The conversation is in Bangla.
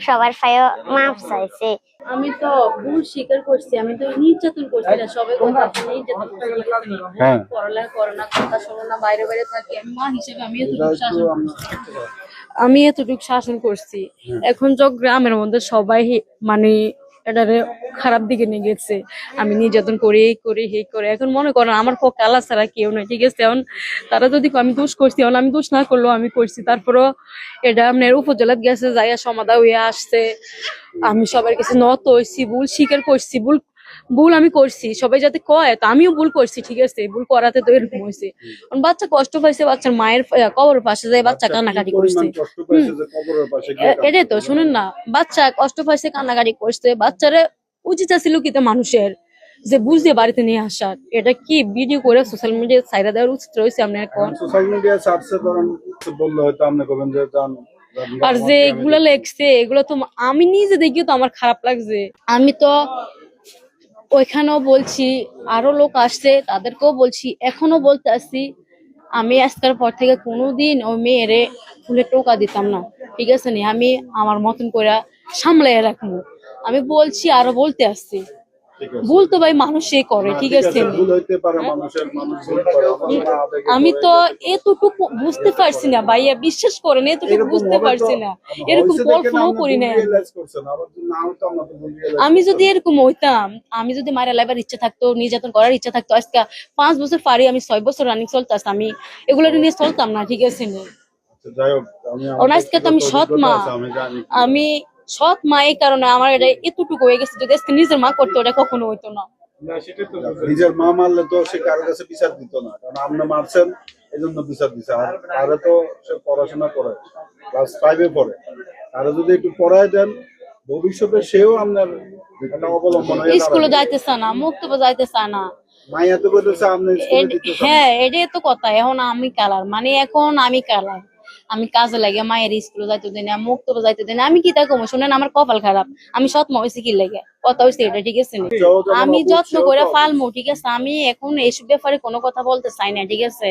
সবার পায়েও মাপ চাইছে। আমি তো ভুল স্বীকার করছি, আমি তো নির্যাতন করছি না, সবাই কথা আপনি নির্যাতন করছি। হ্যাঁ পড়ালেখা করে না, কথা শোনো না, বাইরে বাইরে থাকি। আমি মা হিসেবে আমি এতটুকু শাসন করছি। এখন তো গ্রামের মধ্যে সবাই মানে এটারে খারাপ দিকে নিয়ে গেছে। আমি নির্যাতন করি এই করি এই করে, এখন মনে করেন আমার পক্ষে আল্লাহ ছাড়া কেউ নেই, ঠিক আছে? এখন তারা যদি আমি দোষ করছি, এখন আমি দোষ না করলেও আমি করছি, তারপরও এটা আপনার উপজেলাত গেছে, যাইয়া সমাধা হইয়া আসছে। আমি সবার কাছে নত হয়েছি, ভুল স্বীকার করছি, ভুল ভুল আমি করছি, সবাই যাতে কয় তো আমিও ভুল করছি, ঠিক আছে? ভুল করাতে তো এরকম হয়েছে। বাচ্চা কষ্ট পাইছে, বাচ্চার মায়ের কবরের পাশে যায় বাচ্চা কান্নাকাটি করছে। এটাই তো শুনুন না, বাচ্চা কষ্ট পাইছে, কান্নাকাটি করছে, বাচ্চারে উচিত ছিল কি মানুষের যে বুঝতে বাড়িতে নিয়ে আসার। এটা কি ভিডিও করে সোশ্যাল মিডিয়া ছাইরা দেওয়ার উচিত রয়েছে? আপনি এখন সোশ্যাল মিডিয়া সার্চে করেন বললে হয়তো আপনি কবেন যে জান। আর যে এগুলো লেখছে এগুলো তো আমি নিজে দেখিও তো আমার খারাপ লাগছে। আমি তো ওইখানেও বলছি, আরো লোক আসছে তাদেরকেও বলছি, এখনো বলতে আসছি, আমি আজকের পর থেকে কোনোদিন ওই মেয়েরে ফুলে টোকা দিতাম না, ঠিক আছে নি? আমি আমার মতন করে সামলাই রাখবো। আমি বলছি, আরো বলতে আসছি। ভুল তো ভাই মানুষই করে, ঠিক আছে? আমি তো এতটুকু বুঝতে পারছি না ভাইয়া, বিশ্বাস করেন এতটুকু বুঝতে পারছি না, এরকম কল্পনাও করি না। আমি যদি এরকম হইতাম, আমি যদি মারা লাইবার ইচ্ছা থাকতো, নির্যাতন করার ইচ্ছা থাকতো, আজকে 5 বছর পারি, আমি 6 বছর রানিং চলতাস, আমি এগুলো নিয়ে চলতাম না, ঠিক আছে? আজকে তো আমি সৎ মা, আমি সৎ মা, এই কারণে আমার এটা এতটুকু হয়ে গেছে। যদি আজকে নিজের মা করতো, এটা কখনো হইতো না। নিজের মা মারলে তো সে কারো কাছে বিচার দিত না, কারণ আপনি মারছেন এই জন্য বিচার দিচ্ছে। আর তারা তো সে পড়াশোনা করে, ক্লাস 5-এ পড়ে, তারা যদি একটু পড়ায় দেন ভবিষ্যতে সেও আপনার অবলম্বন হয়ে স্কুলে যাইতে চায় না, মুক্তব যাইতে চায় না। মাইয়া তো বলতেছে আপনি স্কুলে দিতে চান। হ্যাঁ, এটাই তো কথা। এখন আমি কালার মানে এখন আমি কালার, আমি কাজে লাগে মায়ের স্কুলে যাইতে দিই না, মুক্তব যাইতে দিই না। আমি কি তা কমো শুনেন, আমার কপাল খারাপ, আমি সৎ মা হয়েছি কি লাগে, কথা হয়েছে এটা, ঠিক আছে? আমি যত্ন করে ফালমু, ঠিক আছে? আমি এখন এইসব ব্যাপারে কোনো কথা বলতে চাই না, ঠিক আছে?